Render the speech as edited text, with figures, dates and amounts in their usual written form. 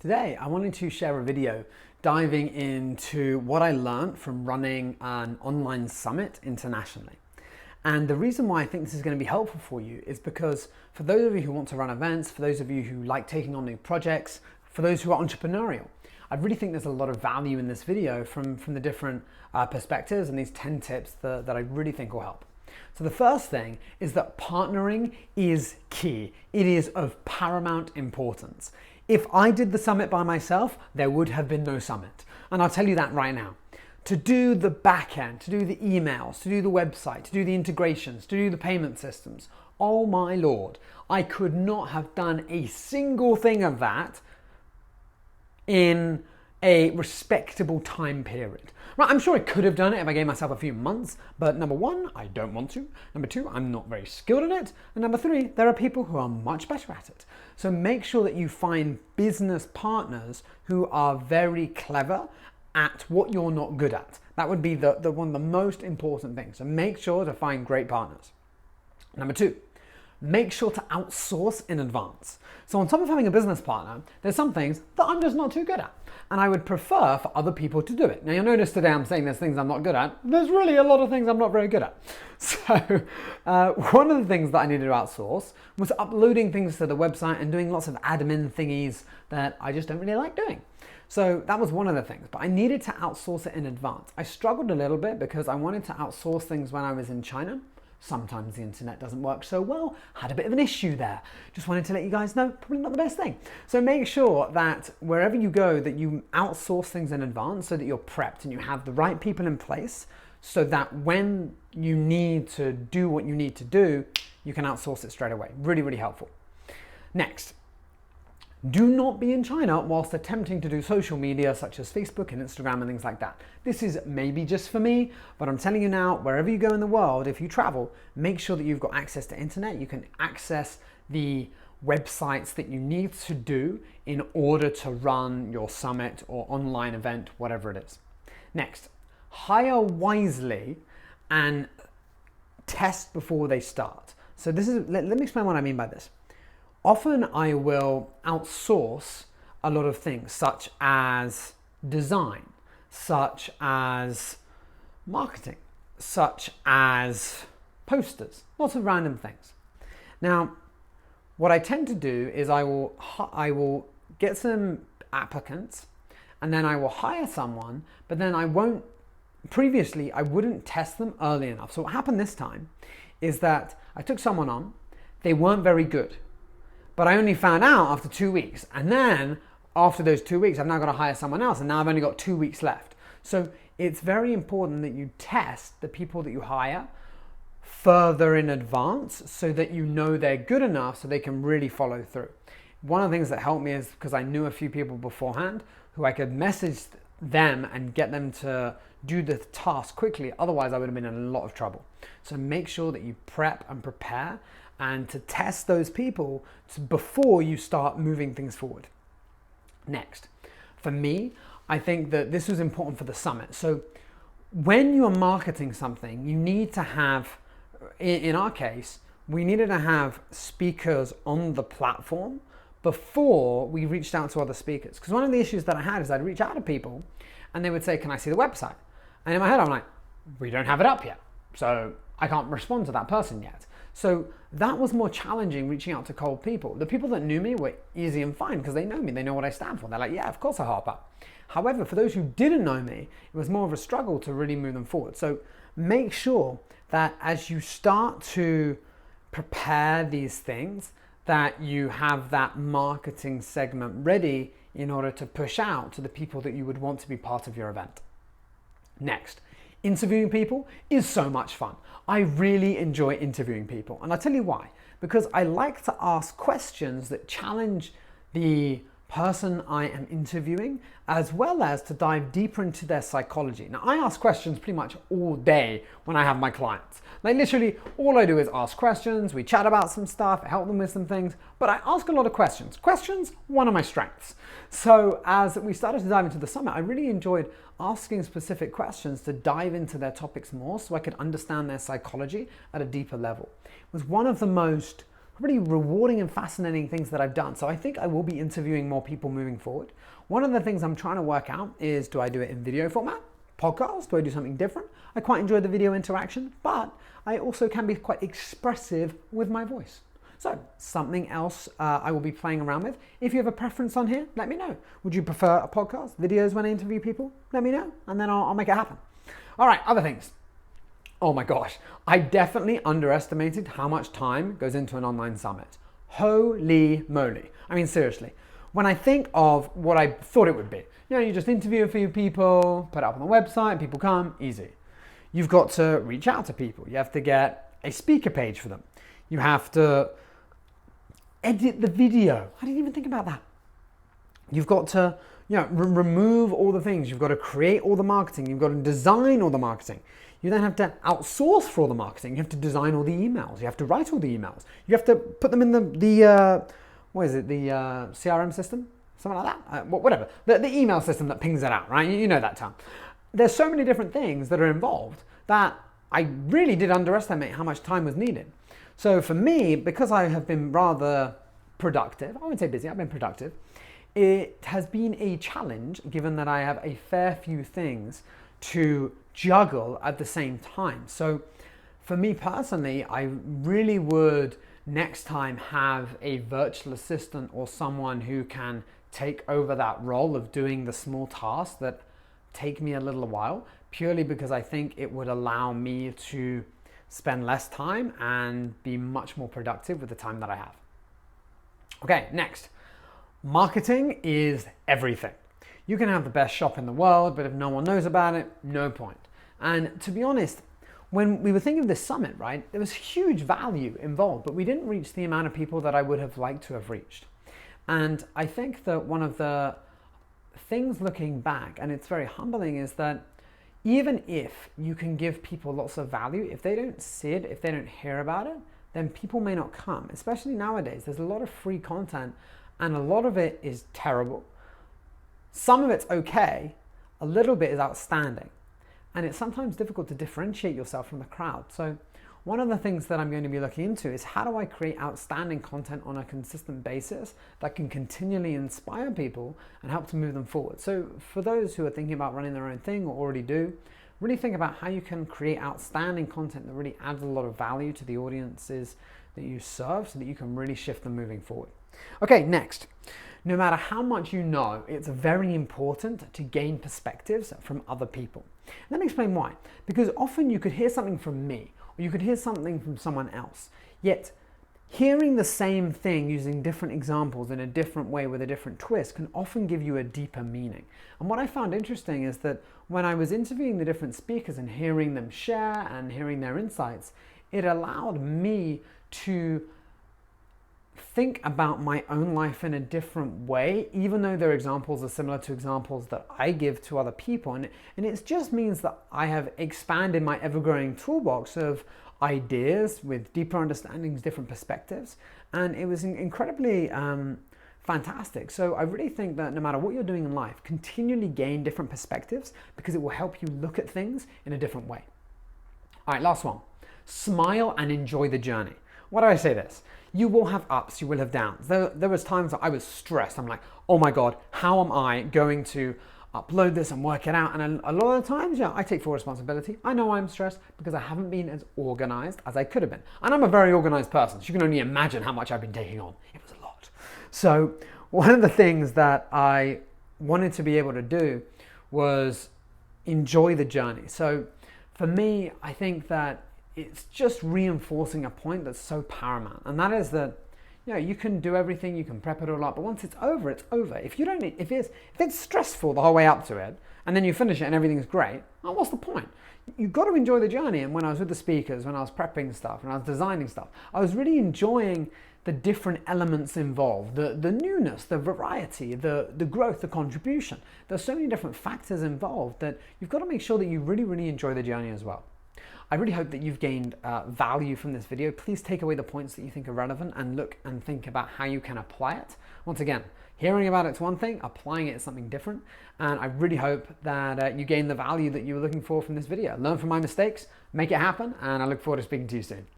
Today, I wanted to share a video diving into what I learned from running an online summit internationally. And the reason why I think this is going to be helpful for you is because for those of you who want to run events, for those of you who like taking on new projects, for those who are entrepreneurial, I really think there's a lot of value in this video from the different perspectives and these 10 tips that I really think will help. So the first thing is that partnering is key. It is of paramount importance. If I did the summit by myself, there would have been no summit. And I'll tell you that right now. To do the back end, to do the emails, to do the website, to do the integrations, to do the payment systems, oh my Lord, I could not have done a single thing of that in a respectable time period. Right, I'm sure I could have done it if I gave myself a few months, but number one, I don't want to. Number two, I'm not very skilled in it. And number three, there are people who are much better at it. So make sure that you find business partners who are very clever at what you're not good at. That would be the one of the most important things. So make sure to find great partners. Number two, make sure to outsource in advance. So on top of having a business partner, there's some things that I'm just not too good at. And I would prefer for other people to do it. Now you'll notice today I'm saying there's things I'm not good at. There's really a lot of things I'm not very good at. So one of the things that I needed to outsource was uploading things to the website and doing lots of admin thingies that I just don't really like doing. So that was one of the things, but I needed to outsource it in advance. I struggled a little bit because I wanted to outsource things when I was in China. Sometimes the internet doesn't work so well. Had a bit of an issue there. Just wanted to let you guys know, probably not the best thing. So make sure that wherever you go that you outsource things in advance so that you're prepped and you have the right people in place so that when you need to do what you need to do, you can outsource it straight away. Really, really helpful. Next. Do not be in China whilst attempting to do social media such as Facebook and Instagram and things like that. This is maybe just for me, but I'm telling you now, wherever you go in the world, if you travel, make sure that you've got access to internet. You can access the websites that you need to do in order to run your summit or online event, whatever it is. Next, hire wisely and test before they start. So let me explain what I mean by this. Often I will outsource a lot of things such as design, such as marketing, such as posters, lots of random things. Now, what I tend to do is I will get some applicants and then I will hire someone, but then I wouldn't test them early enough. So what happened this time is that I took someone on, they weren't very good. But I only found out after 2 weeks. And then after those 2 weeks, I've now got to hire someone else. And now I've only got 2 weeks left. So it's very important that you test the people that you hire further in advance so that you know they're good enough so they can really follow through. One of the things that helped me is because I knew a few people beforehand who I could message them and get them to do the task quickly. Otherwise, I would have been in a lot of trouble. So make sure that you prep and prepare and to test those people before you start moving things forward. Next, for me, I think that this was important for the summit. So when you are marketing something, you need to have, in our case, we needed to have speakers on the platform before we reached out to other speakers. Because one of the issues that I had is I'd reach out to people and they would say, can I see the website? And in my head, I'm like, we don't have it up yet. So I can't respond to that person yet. So that was more challenging, reaching out to cold people. The people that knew me were easy and fine because they know me, they know what I stand for. They're like, yeah, of course I'll hop up. However, for those who didn't know me, it was more of a struggle to really move them forward. So make sure that as you start to prepare these things, that you have that marketing segment ready in order to push out to the people that you would want to be part of your event. Next. Interviewing people is so much fun. I really enjoy interviewing people. And I'll tell you why. Because I like to ask questions that challenge the person I am interviewing, as well as to dive deeper into their psychology. Now, I ask questions pretty much all day when I have my clients. Like literally, all I do is ask questions, we chat about some stuff, help them with some things, but I ask a lot of questions. Questions, one of my strengths. So as we started to dive into the summit, I really enjoyed asking specific questions to dive into their topics more so I could understand their psychology at a deeper level. It was one of the most really rewarding and fascinating things that I've done. So I think I will be interviewing more people moving forward. One of the things I'm trying to work out is, do I do it in video format, podcast? Do I do something different? I quite enjoy the video interaction, but I also can be quite expressive with my voice. So something else I will be playing around with. If you have a preference on here, let me know. Would you prefer a podcast, videos when I interview people? Let me know, and then I'll make it happen. All right, other things. Oh my gosh, I definitely underestimated how much time goes into an online summit. Holy moly. I mean, seriously, when I think of what I thought it would be, you just interview a few people, put it up on the website, people come, easy. You've got to reach out to people. You have to get a speaker page for them. You have to edit the video. I didn't even think about that. You've got to remove all the things. You've got to create all the marketing. You've got to design all the marketing. You then have to outsource for all the marketing. You have to design all the emails. You have to write all the emails. You have to put them in the CRM system? Something like that? Whatever. The email system that pings it out, right? You know that term. There's so many different things that are involved that I really did underestimate how much time was needed. So for me, because I have been rather productive, I wouldn't say busy, I've been productive, it has been a challenge given that I have a fair few things to juggle at the same time. So for me personally, I really would next time have a virtual assistant or someone who can take over that role of doing the small tasks that take me a little while, purely because I think it would allow me to spend less time and be much more productive with the time that I have. Okay, next. Marketing is everything. You can have the best shop in the world, but if no one knows about it, no point. And to be honest, when we were thinking of this summit, right, there was huge value involved, but we didn't reach the amount of people that I would have liked to have reached. And I think that one of the things looking back, and it's very humbling, is that even if you can give people lots of value, if they don't see it, if they don't hear about it, then people may not come. Especially nowadays, there's a lot of free content and a lot of it is terrible. Some of it's okay, a little bit is outstanding. And it's sometimes difficult to differentiate yourself from the crowd. So one of the things that I'm going to be looking into is, how do I create outstanding content on a consistent basis that can continually inspire people and help to move them forward? So for those who are thinking about running their own thing or already do, really think about how you can create outstanding content that really adds a lot of value to the audiences that you serve so that you can really shift them moving forward. Okay, next. No matter how much you know, it's very important to gain perspectives from other people. Let me explain why. Because often you could hear something from me, or you could hear something from someone else, yet hearing the same thing using different examples in a different way with a different twist can often give you a deeper meaning. And what I found interesting is that when I was interviewing the different speakers and hearing them share and hearing their insights, it allowed me to think about my own life in a different way, even though their examples are similar to examples that I give to other people. And it just means that I have expanded my ever-growing toolbox of ideas with deeper understandings, different perspectives. And it was incredibly fantastic. So I really think that no matter what you're doing in life, continually gain different perspectives because it will help you look at things in a different way. All right, last one. Smile and enjoy the journey. Why do I say this? You will have ups, you will have downs. There was times that I was stressed. I'm like, oh my God, how am I going to upload this and work it out? And a lot of the times, I take full responsibility. I know I'm stressed because I haven't been as organized as I could have been. And I'm a very organized person, so you can only imagine how much I've been taking on. It was a lot. So one of the things that I wanted to be able to do was enjoy the journey. So for me, I think that it's just reinforcing a point that's so paramount, and that is that you can do everything, you can prep it all up, but once it's over, it's over. If it's stressful the whole way up to it, and then you finish it and everything's great, well, what's the point? You've got to enjoy the journey. And when I was with the speakers, when I was prepping stuff, when I was designing stuff, I was really enjoying the different elements involved, the newness, the variety, the growth, the contribution. There's so many different factors involved that you've got to make sure that you really, really enjoy the journey as well. I really hope that you've gained value from this video. Please take away the points that you think are relevant and look and think about how you can apply it. Once again, hearing about it's one thing, applying it is something different. And I really hope that you gain the value that you were looking for from this video. Learn from my mistakes, make it happen, and I look forward to speaking to you soon.